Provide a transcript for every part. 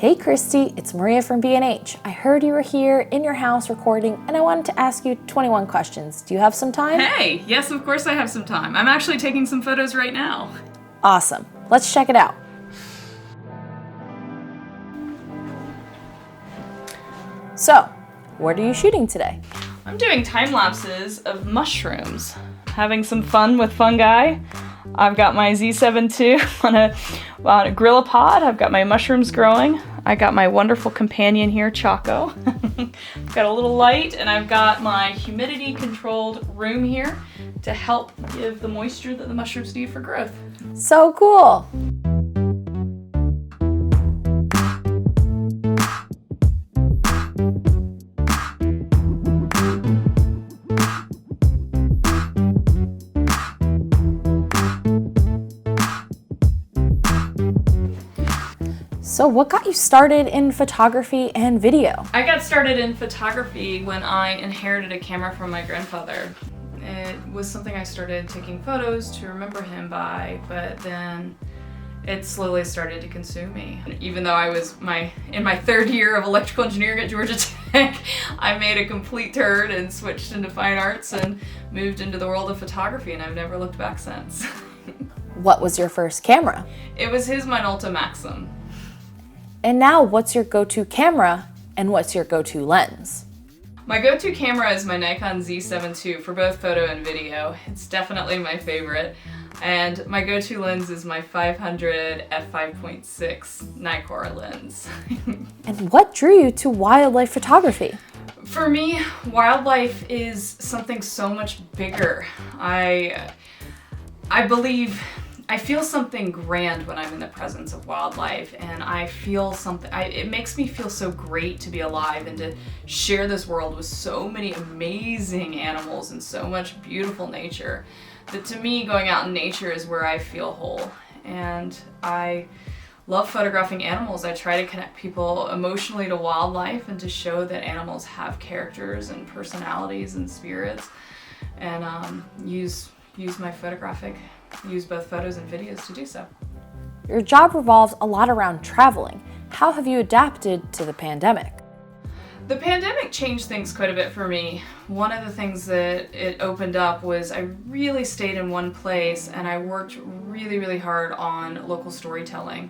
Hey Kristi, it's Maria from B&H. I heard you were here in your house recording and I wanted to ask you 21 questions. Do you have some time? Hey, yes, of course I have some time. I'm actually taking some photos right now. Awesome. Let's check it out. So, what are you shooting today? I'm doing time lapses of mushrooms. Having some fun with fungi. I've got my Z7 II on a Gorilla Pod. I've got my mushrooms growing. I got my wonderful companion here, Choco. I've got a little light, and I've got my humidity controlled room here to help give the moisture that the mushrooms need for growth. So cool. So what got you started in photography and video? I got started in photography when I inherited a camera from my grandfather. It was something I started taking photos to remember him by, but then it slowly started to consume me. Even though I was in my third year of electrical engineering at Georgia Tech, I made a complete turn and switched into fine arts and moved into the world of photography, and I've never looked back since. What was your first camera? It was his Minolta Maxim. And now what's your go-to camera and what's your go-to lens? My go-to camera is my Nikon Z7 II for both photo and video. It's definitely my favorite. And my go-to lens is my 500 f5.6 Nikkor lens. And what drew you to wildlife photography? For me, wildlife is something so much bigger. I feel something grand when I'm in the presence of wildlife, and I feel something, it makes me feel so great to be alive and to share this world with so many amazing animals and so much beautiful nature, that to me, going out in nature is where I feel whole. And I love photographing animals. I try to connect people emotionally to wildlife and to show that animals have characters and personalities and spirits, and use both photos and videos to do so. Your job revolves a lot around traveling. How have you adapted to the pandemic? The pandemic changed things quite a bit for me. One of the things that it opened up was I really stayed in one place and I worked really, really hard on local storytelling.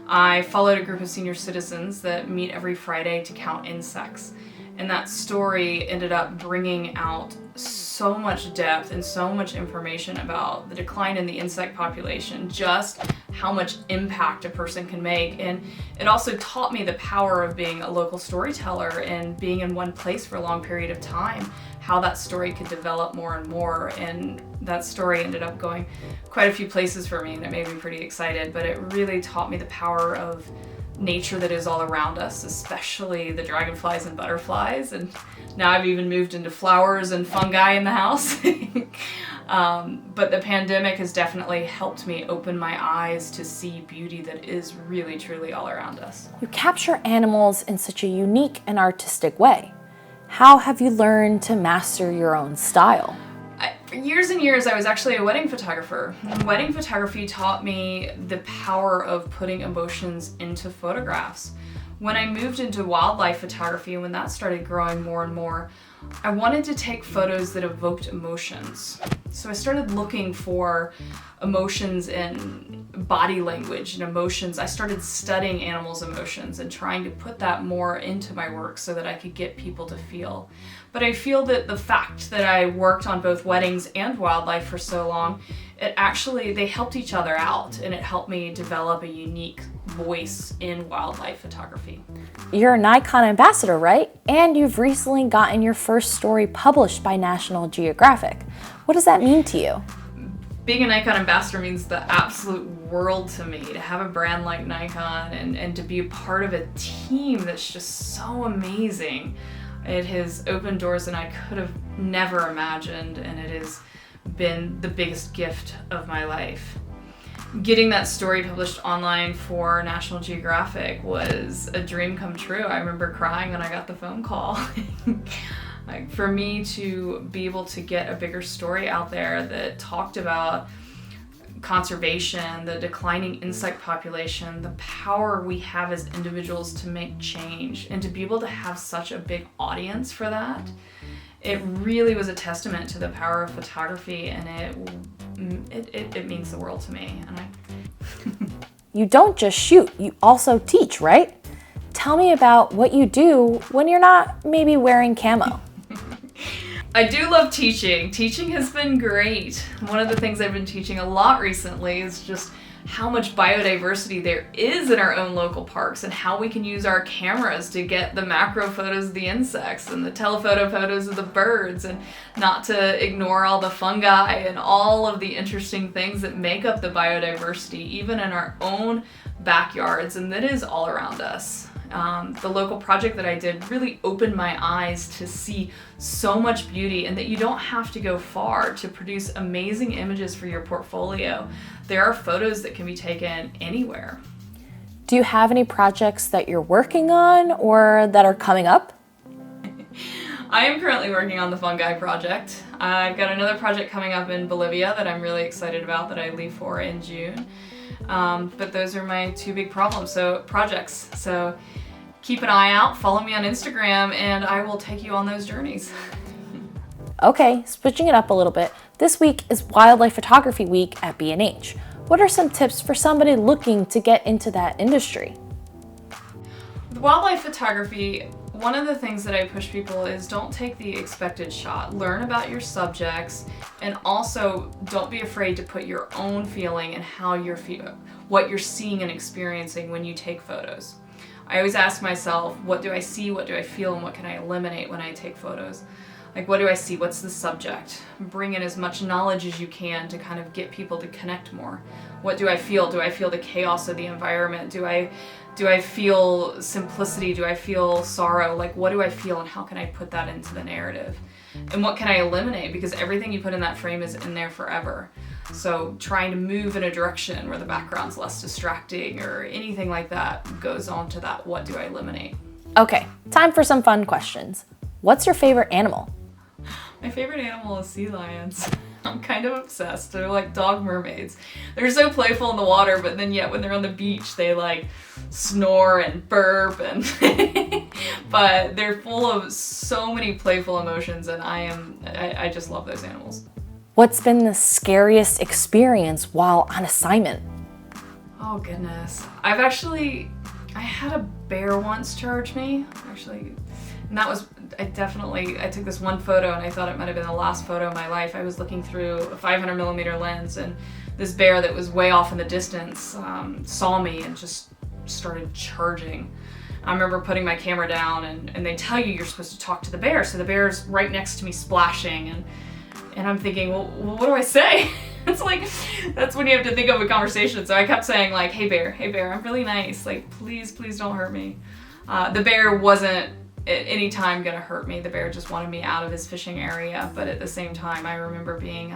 I followed a group of senior citizens that meet every Friday to count insects. And that story ended up bringing out so much depth and so much information about the decline in the insect population, just how much impact a person can make. And it also taught me the power of being a local storyteller and being in one place for a long period of time, how that story could develop more and more. And that story ended up going quite a few places for me, and it made me pretty excited, but it really taught me the power of nature that is all around us, especially the dragonflies and butterflies, and now I've even moved into flowers and fungi in the house. But the pandemic has definitely helped me open my eyes to see beauty that is really, truly all around us. You capture animals in such a unique and artistic way. How have you learned to master your own style? For years and years, I was actually a wedding photographer. And wedding photography taught me the power of putting emotions into photographs. When I moved into wildlife photography and when that started growing more and more, I wanted to take photos that evoked emotions. So I started looking for emotions in body language and emotions. I started studying animals' emotions and trying to put that more into my work so that I could get people to feel. But I feel that the fact that I worked on both weddings and wildlife for so long, they helped each other out, and it helped me develop a unique voice in wildlife photography. You're a Nikon Ambassador, right? And you've recently gotten your first story published by National Geographic. What does that mean to you? Being a Nikon Ambassador means the absolute world to me, to have a brand like Nikon and to be a part of a team that's just so amazing. It has opened doors that I could have never imagined, and it has been the biggest gift of my life. Getting that story published online for National Geographic was a dream come true. I remember crying when I got the phone call. Like, for me to be able to get a bigger story out there that talked about conservation, the declining insect population, the power we have as individuals to make change, and to be able to have such a big audience for that, it really was a testament to the power of photography, and it means the world to me. And You don't just shoot, you also teach, right? Tell me about what you do when you're not maybe wearing camo. I do love teaching. Teaching has been great. One of the things I've been teaching a lot recently is just how much biodiversity there is in our own local parks, and how we can use our cameras to get the macro photos of the insects and the telephoto photos of the birds, and not to ignore all the fungi and all of the interesting things that make up the biodiversity, even in our own backyards, and that is all around us. The local project that I did really opened my eyes to see so much beauty, and that you don't have to go far to produce amazing images for your portfolio. There are photos that can be taken anywhere. Do you have any projects that you're working on or that are coming up? I am currently working on the fungi project. I've got another project coming up in Bolivia that I'm really excited about that I leave for in June. But those are my two big projects. So keep an eye out, follow me on Instagram, and I will take you on those journeys. Okay, switching it up a little bit. This week is Wildlife Photography Week at B&H. What are some tips for somebody looking to get into that industry? With wildlife photography, one of the things that I push people is don't take the expected shot. Learn about your subjects, and also don't be afraid to put your own feeling and what you're seeing and experiencing when you take photos. I always ask myself, what do I see, what do I feel, and what can I eliminate when I take photos? Like, what do I see? What's the subject? Bring in as much knowledge as you can to kind of get people to connect more. What do I feel? Do I feel the chaos of the environment? Do I feel simplicity? Do I feel sorrow? Like, what do I feel, and how can I put that into the narrative? And what can I eliminate? Because everything you put in that frame is in there forever. So trying to move in a direction where the background's less distracting or anything like that goes on to that, what do I eliminate? Okay, time for some fun questions. What's your favorite animal? My favorite animal is sea lions. I'm kind of obsessed. They're like dog mermaids. They're so playful in the water, but then yet when they're on the beach, they like snore and burp, and but they're full of so many playful emotions, and I just love those animals. What's been the scariest experience while on assignment? Oh goodness. I had a bear once charge me, actually, and that was, I took this one photo and I thought it might have been the last photo of my life. I was looking through a 500mm lens, and this bear that was way off in the distance saw me and just started charging. I remember putting my camera down, and they tell you you're supposed to talk to the bear, so the bear's right next to me splashing, and I'm thinking, well, what do I say? It's like, that's when you have to think of a conversation. So I kept saying like, hey bear, I'm really nice. Like, please don't hurt me. The bear wasn't at any time gonna hurt me. The bear just wanted me out of his fishing area. But at the same time, I remember being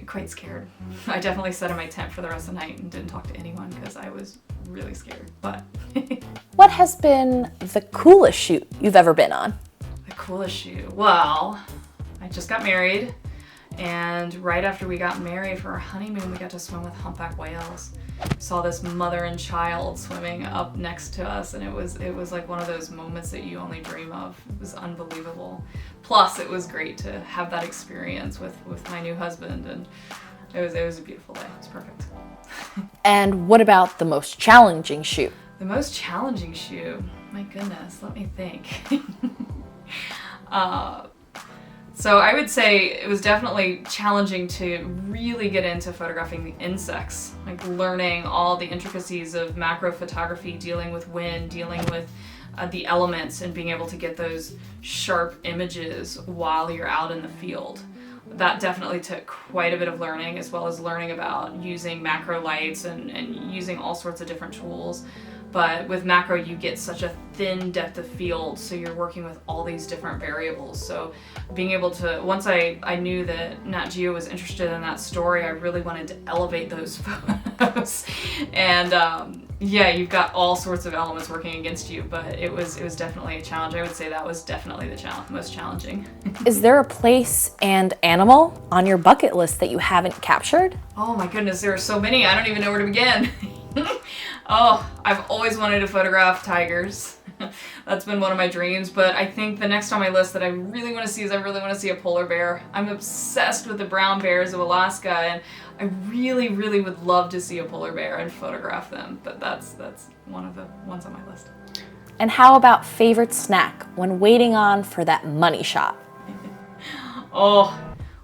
quite scared. I definitely sat in my tent for the rest of the night and didn't talk to anyone because I was really scared. But What has been the coolest shoot you've ever been on? the coolest shoot. Well, I just got married, and right after we got married for our honeymoon, we got to swim with humpback whales. Saw this mother and child swimming up next to us, and it was like one of those moments that you only dream of. It was unbelievable. Plus, it was great to have that experience with my new husband, and it was a beautiful day. It was perfect. And what about the most challenging shoot? The most challenging shoot? My goodness, let me think. So I would say it was definitely challenging to really get into photographing the insects, like learning all the intricacies of macro photography, dealing with wind, dealing with the elements, and being able to get those sharp images while you're out in the field. That definitely took quite a bit of learning, as well as learning about using macro lights and using all sorts of different tools. But with macro, you get such a thin depth of field, so you're working with all these different variables. So being able to, once I knew that Nat Geo was interested in that story, I really wanted to elevate those photos. And Yeah, you've got all sorts of elements working against you, but it was definitely a challenge. I would say that was definitely the most challenging. Is there a place and animal on your bucket list that you haven't captured? Oh my goodness, there are so many. I don't even know where to begin. Oh, I've always wanted to photograph tigers. That's been one of my dreams, but I think the next on my list that I really want to see is I really want to see a polar bear. I'm obsessed with the brown bears of Alaska, and I really, really would love to see a polar bear and photograph them, but that's one of the ones on my list. And how about favorite snack when waiting on for that money shot? Oh,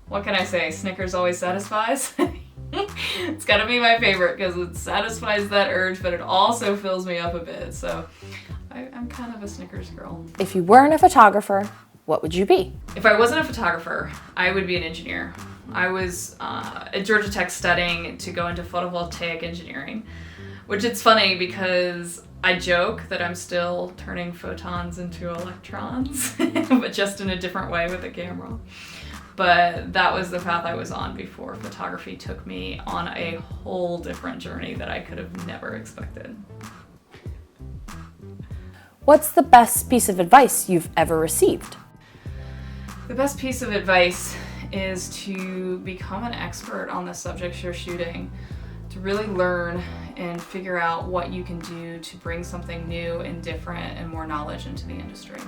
what can I say? Snickers always satisfies. It's gotta be my favorite because it satisfies that urge, but it also fills me up a bit, so I'm kind of a Snickers girl. If you weren't a photographer, what would you be? If I wasn't a photographer, I would be an engineer. I was at Georgia Tech studying to go into photovoltaic engineering, which it's funny because I joke that I'm still turning photons into electrons, but just in a different way with a camera. But that was the path I was on before photography took me on a whole different journey that I could have never expected. What's the best piece of advice you've ever received? The best piece of advice is to become an expert on the subjects you're shooting, to really learn and figure out what you can do to bring something new and different and more knowledge into the industry.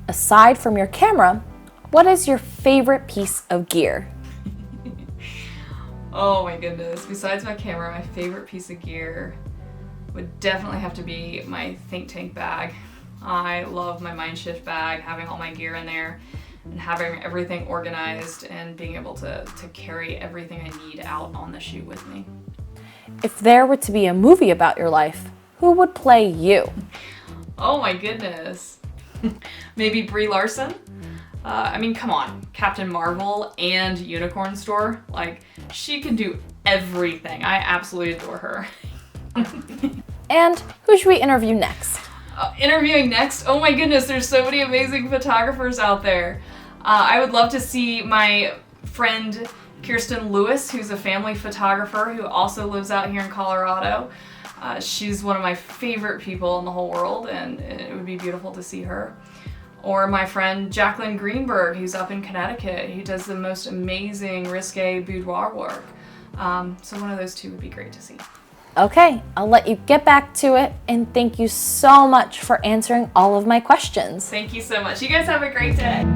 Aside from your camera, what is your favorite piece of gear? Oh my goodness, besides my camera, my favorite piece of gear would definitely have to be my think tank bag. I love my Mindshift bag, having all my gear in there and having everything organized and being able to carry everything I need out on the shoot with me. If there were to be a movie about your life, who would play you? Oh my goodness. Maybe Brie Larson? I mean, come on, Captain Marvel and Unicorn Store, like, she can do everything. I absolutely adore her. And who should we interview next? Interviewing next? Oh my goodness, there's so many amazing photographers out there. I would love to see my friend Kirsten Lewis, who's a family photographer who also lives out here in Colorado. She's one of my favorite people in the whole world, and it would be beautiful to see her. Or my friend Jacqueline Greenberg, who's up in Connecticut, who does the most amazing risque boudoir work. So one of those two would be great to see. Okay, I'll let you get back to it, and thank you so much for answering all of my questions. Thank you so much. You guys have a great day.